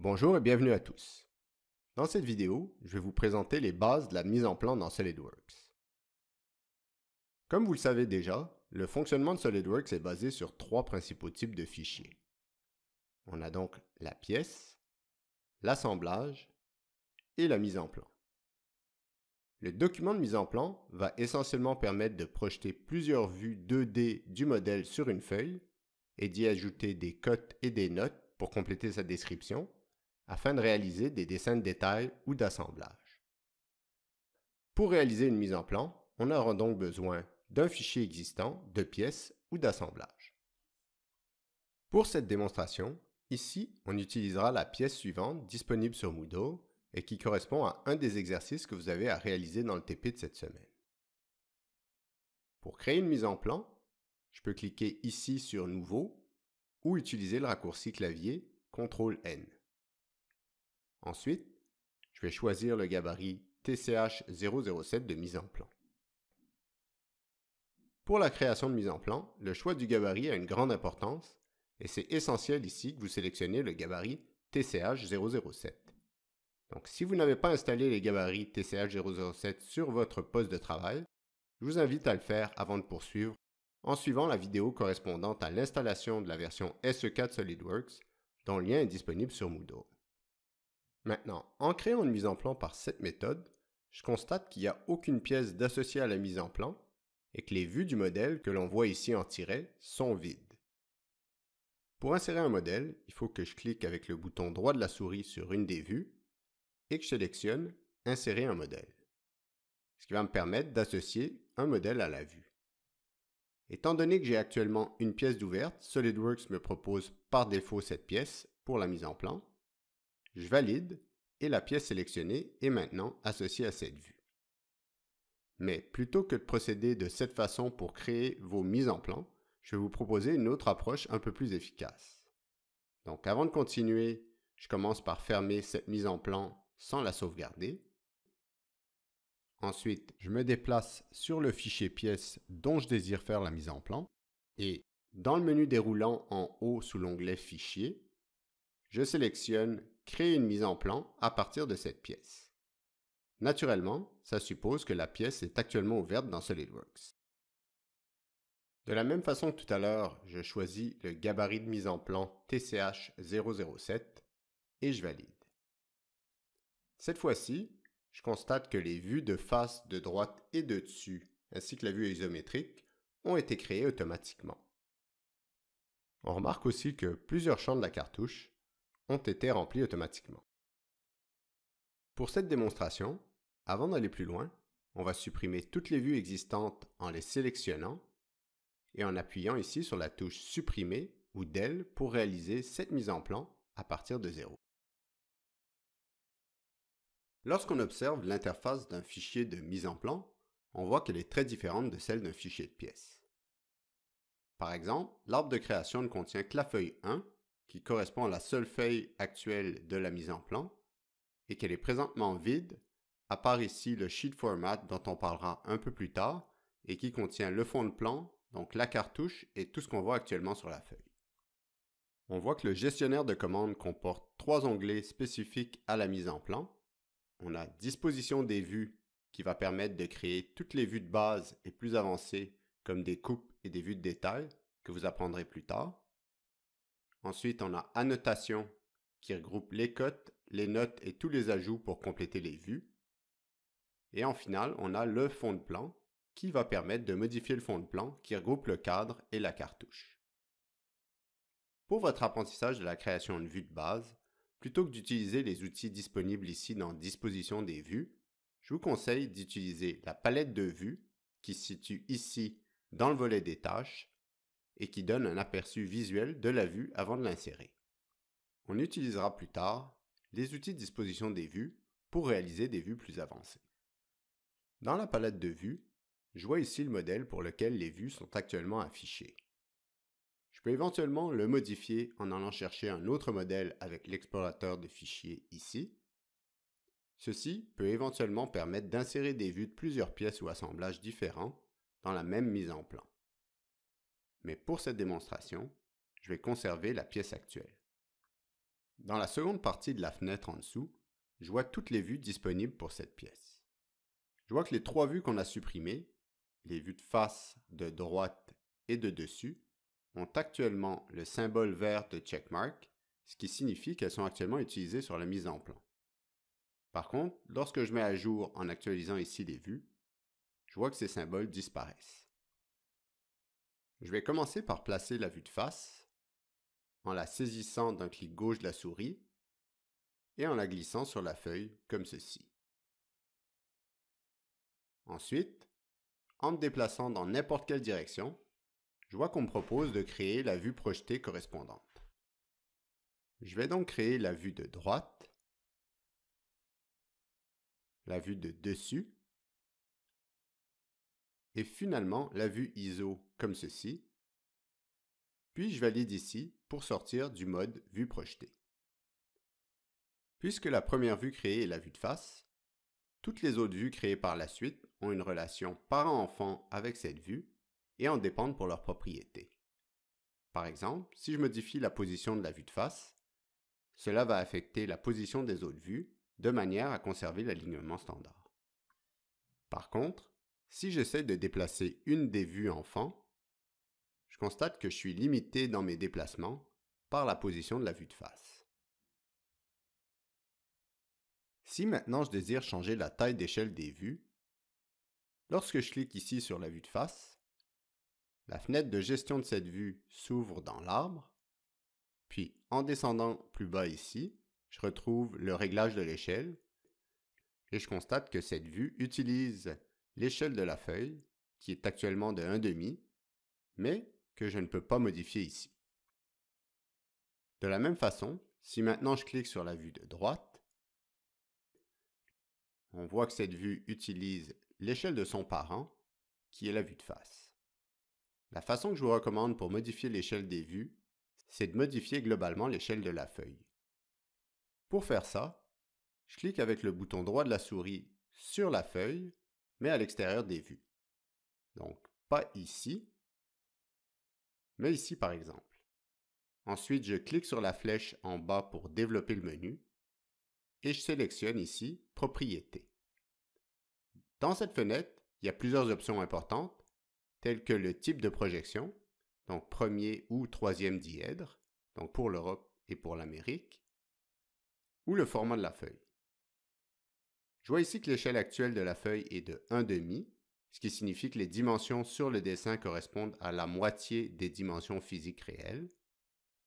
Bonjour et bienvenue à tous. Dans cette vidéo, je vais vous présenter les bases de la mise en plan dans SolidWorks. Comme vous le savez déjà, le fonctionnement de SolidWorks est basé sur trois principaux types de fichiers. On a donc la pièce, l'assemblage et la mise en plan. Le document de mise en plan va essentiellement permettre de projeter plusieurs vues 2D du modèle sur une feuille et d'y ajouter des cotes et des notes pour compléter sa description, afin de réaliser des dessins de détail ou d'assemblage. Pour réaliser une mise en plan, on aura donc besoin d'un fichier existant, de pièces ou d'assemblage. Pour cette démonstration, ici, on utilisera la pièce suivante disponible sur Moodle et qui correspond à un des exercices que vous avez à réaliser dans le TP de cette semaine. Pour créer une mise en plan, je peux cliquer ici sur Nouveau ou utiliser le raccourci clavier CTRL-N. Ensuite, je vais choisir le gabarit TCH 007 de mise en plan. Pour la création de mise en plan, le choix du gabarit a une grande importance et c'est essentiel ici que vous sélectionnez le gabarit TCH 007. Donc, si vous n'avez pas installé les gabarits TCH 007 sur votre poste de travail, je vous invite à le faire avant de poursuivre en suivant la vidéo correspondante à l'installation de la version SE4 SolidWorks dont le lien est disponible sur Moodle. Maintenant, en créant une mise en plan par cette méthode, je constate qu'il n'y a aucune pièce d'associée à la mise en plan et que les vues du modèle que l'on voit ici en tiret sont vides. Pour insérer un modèle, il faut que je clique avec le bouton droit de la souris sur une des vues et que je sélectionne « Insérer un modèle », ce qui va me permettre d'associer un modèle à la vue. Étant donné que j'ai actuellement une pièce d'ouverte, SolidWorks me propose par défaut cette pièce pour la mise en plan. Je valide et la pièce sélectionnée est maintenant associée à cette vue. Mais plutôt que de procéder de cette façon pour créer vos mises en plan, je vais vous proposer une autre approche un peu plus efficace. Donc avant de continuer, je commence par fermer cette mise en plan sans la sauvegarder. Ensuite, je me déplace sur le fichier pièce dont je désire faire la mise en plan et dans le menu déroulant en haut sous l'onglet Fichier, je sélectionne Créer une mise en plan à partir de cette pièce. Naturellement, ça suppose que la pièce est actuellement ouverte dans SolidWorks. De la même façon que tout à l'heure, je choisis le gabarit de mise en plan TCH 007 et je valide. Cette fois-ci, je constate que les vues de face, de droite et de dessus, ainsi que la vue isométrique, ont été créées automatiquement. On remarque aussi que plusieurs champs de la cartouche ont été remplis automatiquement. Pour cette démonstration, avant d'aller plus loin, on va supprimer toutes les vues existantes en les sélectionnant et en appuyant ici sur la touche Supprimer ou Del pour réaliser cette mise en plan à partir de 0. Lorsqu'on observe l'interface d'un fichier de mise en plan, on voit qu'elle est très différente de celle d'un fichier de pièces. Par exemple, l'arbre de création ne contient que la feuille 1, qui correspond à la seule feuille actuelle de la mise en plan, et qu'elle est présentement vide, à part ici le Sheet Format dont on parlera un peu plus tard, et qui contient le fond de plan, donc la cartouche et tout ce qu'on voit actuellement sur la feuille. On voit que le gestionnaire de commandes comporte trois onglets spécifiques à la mise en plan. On a Disposition des vues, qui va permettre de créer toutes les vues de base et plus avancées, comme des coupes et des vues de détail, que vous apprendrez plus tard. Ensuite, on a Annotation, qui regroupe les cotes, les notes et tous les ajouts pour compléter les vues. Et en final, on a le fond de plan, qui va permettre de modifier le fond de plan, qui regroupe le cadre et la cartouche. Pour votre apprentissage de la création de vues de base, plutôt que d'utiliser les outils disponibles ici dans Disposition des vues, je vous conseille d'utiliser la palette de vues, qui se situe ici dans le volet des tâches, et qui donne un aperçu visuel de la vue avant de l'insérer. On utilisera plus tard les outils de disposition des vues pour réaliser des vues plus avancées. Dans la palette de vues, je vois ici le modèle pour lequel les vues sont actuellement affichées. Je peux éventuellement le modifier en allant chercher un autre modèle avec l'explorateur de fichiers ici. Ceci peut éventuellement permettre d'insérer des vues de plusieurs pièces ou assemblages différents dans la même mise en plan. Mais pour cette démonstration, je vais conserver la pièce actuelle. Dans la seconde partie de la fenêtre en dessous, je vois toutes les vues disponibles pour cette pièce. Je vois que les 3 vues qu'on a supprimées, les vues de face, de droite et de dessus, ont actuellement le symbole vert de checkmark, ce qui signifie qu'elles sont actuellement utilisées sur la mise en plan. Par contre, lorsque je mets à jour en actualisant ici les vues, je vois que ces symboles disparaissent. Je vais commencer par placer la vue de face en la saisissant d'un clic gauche de la souris et en la glissant sur la feuille comme ceci. Ensuite, en me déplaçant dans n'importe quelle direction, je vois qu'on me propose de créer la vue projetée correspondante. Je vais donc créer la vue de droite, la vue de dessus, et finalement la vue ISO comme ceci, puis je valide ici pour sortir du mode vue projetée. Puisque la première vue créée est la vue de face, toutes les autres vues créées par la suite ont une relation parent-enfant avec cette vue et en dépendent pour leurs propriétés. Par exemple, si je modifie la position de la vue de face, cela va affecter la position des autres vues de manière à conserver l'alignement standard. Par contre, si j'essaie de déplacer une des vues enfants, je constate que je suis limité dans mes déplacements par la position de la vue de face. Si maintenant je désire changer la taille d'échelle des vues, lorsque je clique ici sur la vue de face, la fenêtre de gestion de cette vue s'ouvre dans l'arbre, puis en descendant plus bas ici, je retrouve le réglage de l'échelle et je constate que cette vue utilise l'échelle de la feuille, qui est actuellement de 1,5, mais que je ne peux pas modifier ici. De la même façon, si maintenant je clique sur la vue de droite, on voit que cette vue utilise l'échelle de son parent, qui est la vue de face. La façon que je vous recommande pour modifier l'échelle des vues, c'est de modifier globalement l'échelle de la feuille. Pour faire ça, je clique avec le bouton droit de la souris sur la feuille, mais à l'extérieur des vues. Donc, pas ici, mais ici par exemple. Ensuite, je clique sur la flèche en bas pour développer le menu et je sélectionne ici « Propriétés ». Dans cette fenêtre, il y a plusieurs options importantes, telles que le type de projection, donc premier ou troisième dièdre, donc pour l'Europe et pour l'Amérique, ou le format de la feuille. Je vois ici que l'échelle actuelle de la feuille est de 1,5, ce qui signifie que les dimensions sur le dessin correspondent à la moitié des dimensions physiques réelles.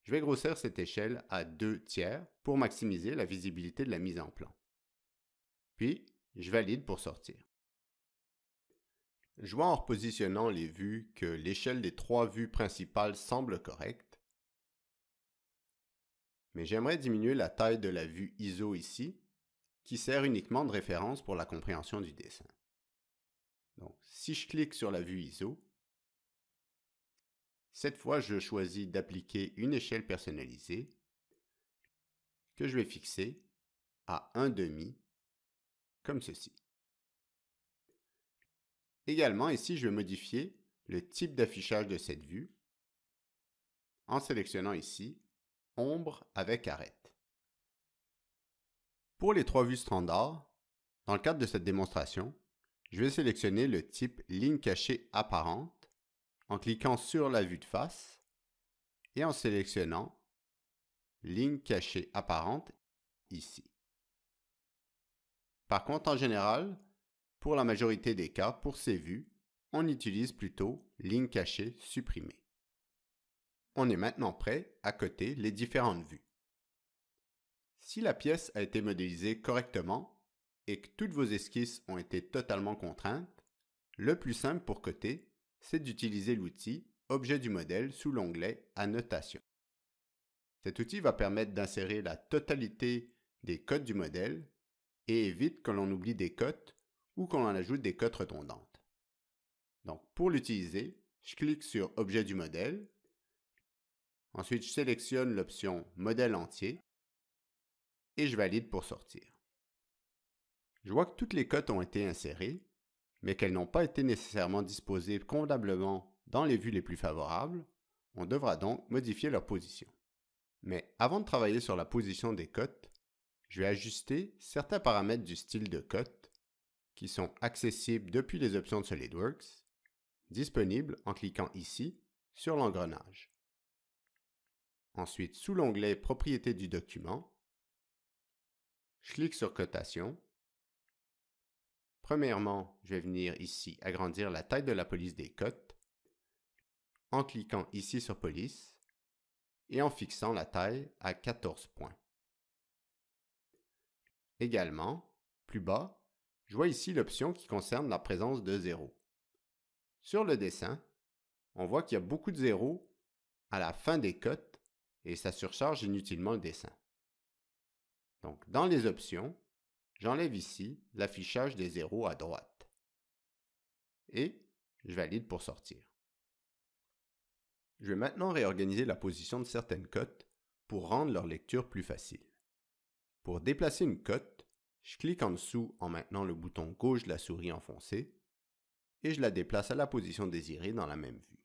Je vais grossir cette échelle à 2/3 pour maximiser la visibilité de la mise en plan. Puis, je valide pour sortir. Je vois en repositionnant les vues que l'échelle des 3 vues principales semble correcte, mais j'aimerais diminuer la taille de la vue ISO ici, qui sert uniquement de référence pour la compréhension du dessin. Donc, si je clique sur la vue ISO, cette fois je choisis d'appliquer une échelle personnalisée que je vais fixer à 1,5, comme ceci. Également, ici, je vais modifier le type d'affichage de cette vue en sélectionnant ici « Ombre avec arête ». Pour les 3 vues standards, dans le cadre de cette démonstration, je vais sélectionner le type « Ligne cachée apparente » en cliquant sur la vue de face et en sélectionnant « Ligne cachée apparente » ici. Par contre, en général, pour la majorité des cas, pour ces vues, on utilise plutôt ligne cachée supprimée. On est maintenant prêt à coter les différentes vues. Si la pièce a été modélisée correctement et que toutes vos esquisses ont été totalement contraintes, le plus simple pour coter, c'est d'utiliser l'outil Objet du modèle sous l'onglet Annotation. Cet outil va permettre d'insérer la totalité des cotes du modèle et évite que l'on oublie des cotes ou qu'on en ajoute des cotes redondantes. Donc, pour l'utiliser, je clique sur Objet du modèle. Ensuite, je sélectionne l'option Modèle entier et je valide pour sortir. Je vois que toutes les cotes ont été insérées, mais qu'elles n'ont pas été nécessairement disposées convenablement dans les vues les plus favorables. On devra donc modifier leur position. Mais avant de travailler sur la position des cotes, je vais ajuster certains paramètres du style de cote qui sont accessibles depuis les options de SolidWorks, disponibles en cliquant ici sur l'engrenage. Ensuite, sous l'onglet Propriétés du document, je clique sur Cotation. Premièrement, je vais venir ici agrandir la taille de la police des cotes en cliquant ici sur Police et en fixant la taille à 14 points. Également, plus bas, je vois ici l'option qui concerne la présence de zéros. Sur le dessin, on voit qu'il y a beaucoup de zéros à la fin des cotes et ça surcharge inutilement le dessin. Donc, dans les options, j'enlève ici l'affichage des zéros à droite. Et je valide pour sortir. Je vais maintenant réorganiser la position de certaines cotes pour rendre leur lecture plus facile. Pour déplacer une cote, je clique en dessous en maintenant le bouton gauche de la souris enfoncé et je la déplace à la position désirée dans la même vue.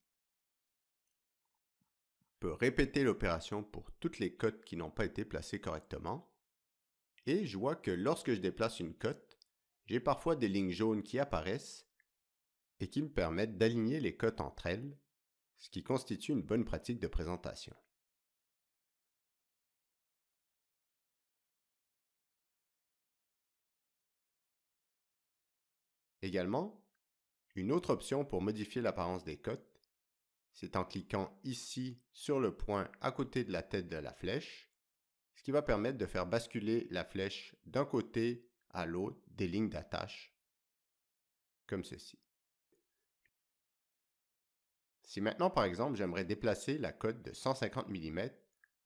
Je peux répéter l'opération pour toutes les cotes qui n'ont pas été placées correctement et je vois que lorsque je déplace une cote, j'ai parfois des lignes jaunes qui apparaissent et qui me permettent d'aligner les cotes entre elles, ce qui constitue une bonne pratique de présentation. Également, une autre option pour modifier l'apparence des cotes, c'est en cliquant ici sur le point à côté de la tête de la flèche, ce qui va permettre de faire basculer la flèche d'un côté à l'autre des lignes d'attache, comme ceci. Si maintenant, par exemple, j'aimerais déplacer la cote de 150 mm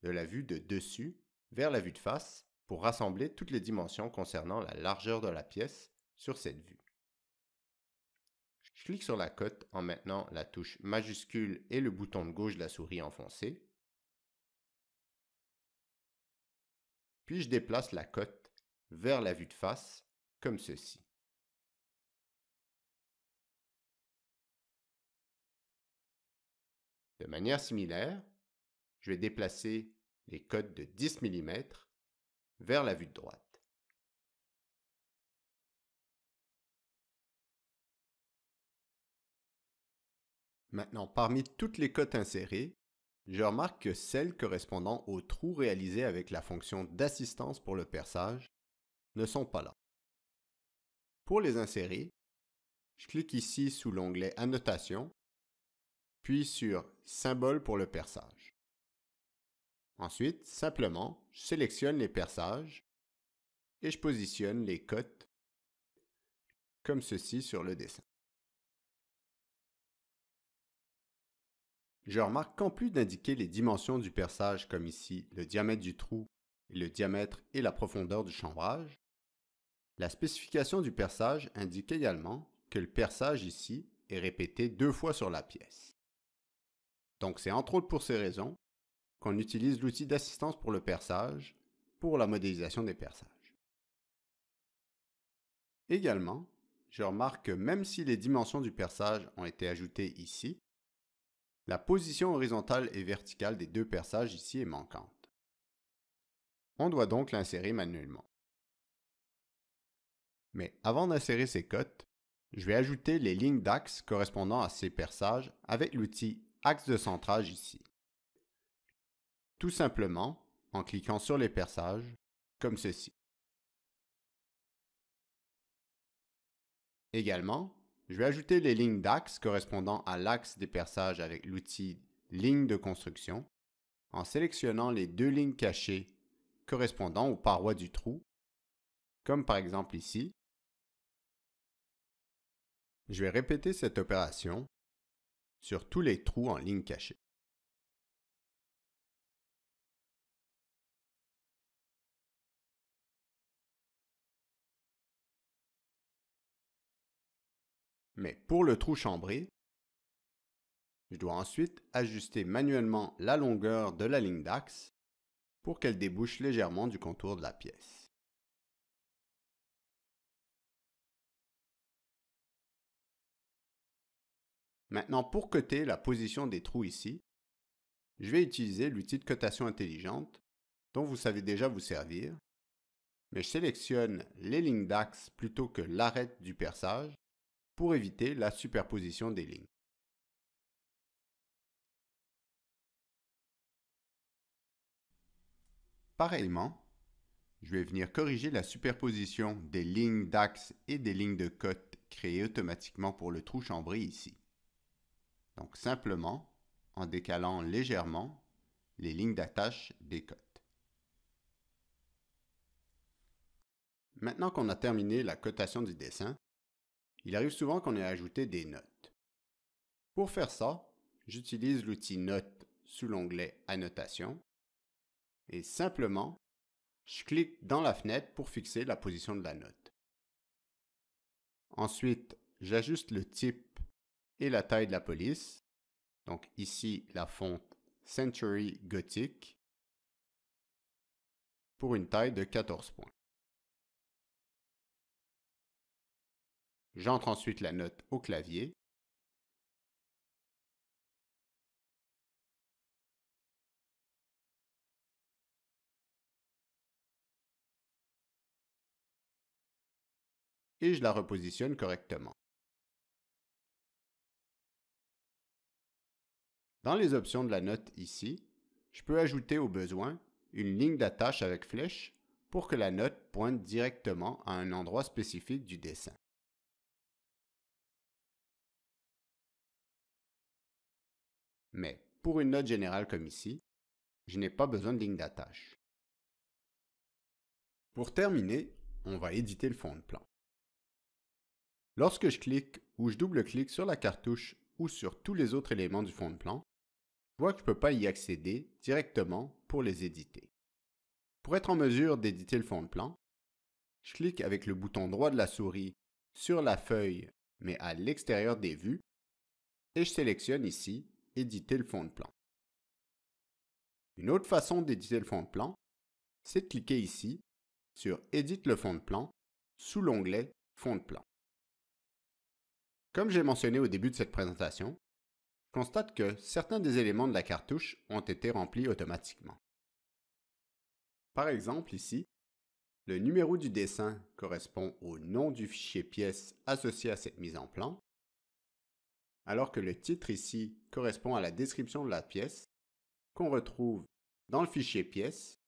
de la vue de dessus vers la vue de face pour rassembler toutes les dimensions concernant la largeur de la pièce sur cette vue. Je clique sur la cote en maintenant la touche majuscule et le bouton de gauche de la souris enfoncé. Puis je déplace la cote vers la vue de face, comme ceci. De manière similaire, je vais déplacer les cotes de 10 mm vers la vue de droite. Maintenant, parmi toutes les cotes insérées, je remarque que celles correspondant aux trous réalisés avec la fonction d'assistance pour le perçage ne sont pas là. Pour les insérer, je clique ici sous l'onglet Annotation, puis sur Symbole pour le perçage. Ensuite, simplement, je sélectionne les perçages et je positionne les cotes comme ceci sur le dessin. Je remarque qu'en plus d'indiquer les dimensions du perçage comme ici le diamètre du trou, et le diamètre et la profondeur du chambrage, la spécification du perçage indique également que le perçage ici est répété 2 fois sur la pièce. Donc c'est entre autres pour ces raisons qu'on utilise l'outil d'assistance pour le perçage pour la modélisation des perçages. Également, je remarque que même si les dimensions du perçage ont été ajoutées ici, la position horizontale et verticale des deux perçages ici est manquante. On doit donc l'insérer manuellement. Mais avant d'insérer ces cotes, je vais ajouter les lignes d'axe correspondant à ces perçages avec l'outil Axe de centrage ici. Tout simplement en cliquant sur les perçages, comme ceci. Également, je vais ajouter les lignes d'axe correspondant à l'axe des perçages avec l'outil Ligne de construction, en sélectionnant les 2 lignes cachées correspondant aux parois du trou, comme par exemple ici. Je vais répéter cette opération sur tous les trous en ligne cachée. Mais pour le trou chambré, je dois ensuite ajuster manuellement la longueur de la ligne d'axe pour qu'elle débouche légèrement du contour de la pièce. Maintenant, pour coter la position des trous ici, je vais utiliser l'outil de cotation intelligente dont vous savez déjà vous servir, mais je sélectionne les lignes d'axe plutôt que l'arête du perçage pour éviter la superposition des lignes. Pareillement, je vais venir corriger la superposition des lignes d'axe et des lignes de cote créées automatiquement pour le trou chambré ici. Donc simplement en décalant légèrement les lignes d'attache des cotes. Maintenant qu'on a terminé la cotation du dessin, il arrive souvent qu'on ait ajouté des notes. Pour faire ça, j'utilise l'outil Notes sous l'onglet Annotation et simplement, je clique dans la fenêtre pour fixer la position de la note. Ensuite, j'ajuste le type et la taille de la police. Donc ici, la fonte Century Gothic pour une taille de 14 points. J'entre ensuite la note au clavier. Et je la repositionne correctement. Dans les options de la note ici, je peux ajouter au besoin une ligne d'attache avec flèche pour que la note pointe directement à un endroit spécifique du dessin. Mais pour une note générale comme ici, je n'ai pas besoin de ligne d'attache. Pour terminer, on va éditer le fond de plan. Lorsque je clique ou je double-clique sur la cartouche ou sur tous les autres éléments du fond de plan, je vois que je ne peux pas y accéder directement pour les éditer. Pour être en mesure d'éditer le fond de plan, je clique avec le bouton droit de la souris sur la feuille, mais à l'extérieur des vues, et je sélectionne ici « Éditer le fond de plan ». Une autre façon d'éditer le fond de plan, c'est de cliquer ici sur « Édite le fond de plan » sous l'onglet « Fond de plan ». Comme j'ai mentionné au début de cette présentation, je constate que certains des éléments de la cartouche ont été remplis automatiquement. Par exemple, ici, le numéro du dessin correspond au nom du fichier pièce associé à cette mise en plan, alors que le titre ici correspond à la description de la pièce qu'on retrouve dans le fichier pièce,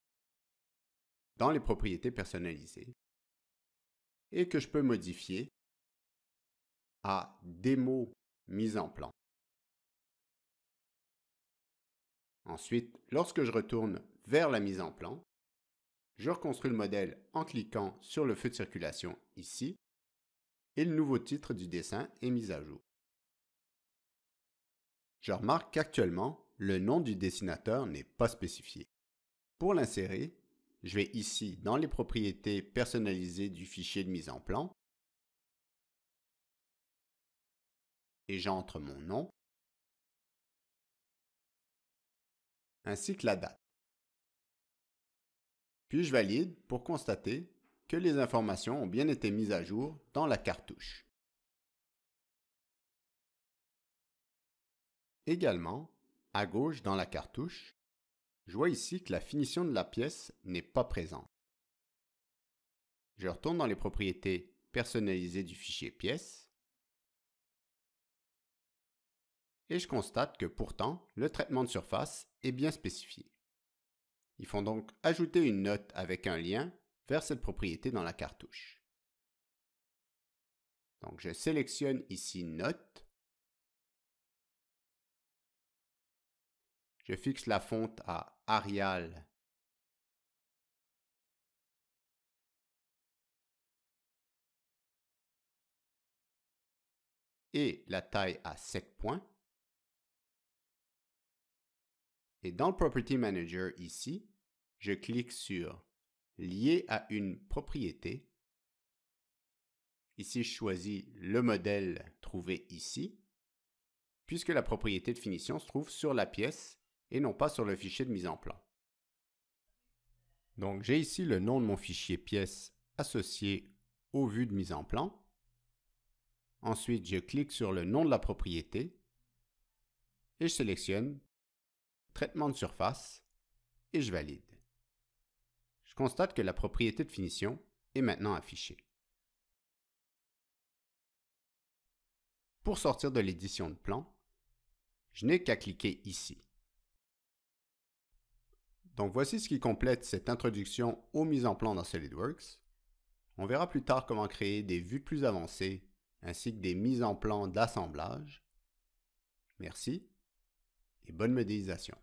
dans les propriétés personnalisées, et que je peux modifier à démo mise en plan. Ensuite, lorsque je retourne vers la mise en plan, je reconstruis le modèle en cliquant sur le feu de circulation ici et le nouveau titre du dessin est mis à jour. Je remarque qu'actuellement, le nom du dessinateur n'est pas spécifié. Pour l'insérer, je vais ici dans les propriétés personnalisées du fichier de mise en plan et j'entre mon nom ainsi que la date. Puis je valide pour constater que les informations ont bien été mises à jour dans la cartouche. Également, à gauche dans la cartouche, je vois ici que la finition de la pièce n'est pas présente. Je retourne dans les propriétés personnalisées du fichier pièce et je constate que pourtant, le traitement de surface est bien spécifié. Il faut donc ajouter une note avec un lien vers cette propriété dans la cartouche. Donc je sélectionne ici Note. Je fixe la fonte à Arial et la taille à 7 points. Et dans le Property Manager ici, je clique sur Lier à une propriété. Ici, je choisis le modèle trouvé ici, puisque la propriété de finition se trouve sur la pièce et non pas sur le fichier de mise en plan. Donc, j'ai ici le nom de mon fichier pièce associé aux vues de mise en plan. Ensuite, je clique sur le nom de la propriété et je sélectionne traitement de surface et je valide. Je constate que la propriété de finition est maintenant affichée. Pour sortir de l'édition de plan, je n'ai qu'à cliquer ici. Donc voici ce qui complète cette introduction aux mises en plan dans SolidWorks. On verra plus tard comment créer des vues plus avancées ainsi que des mises en plan d'assemblage. Merci et bonne modélisation.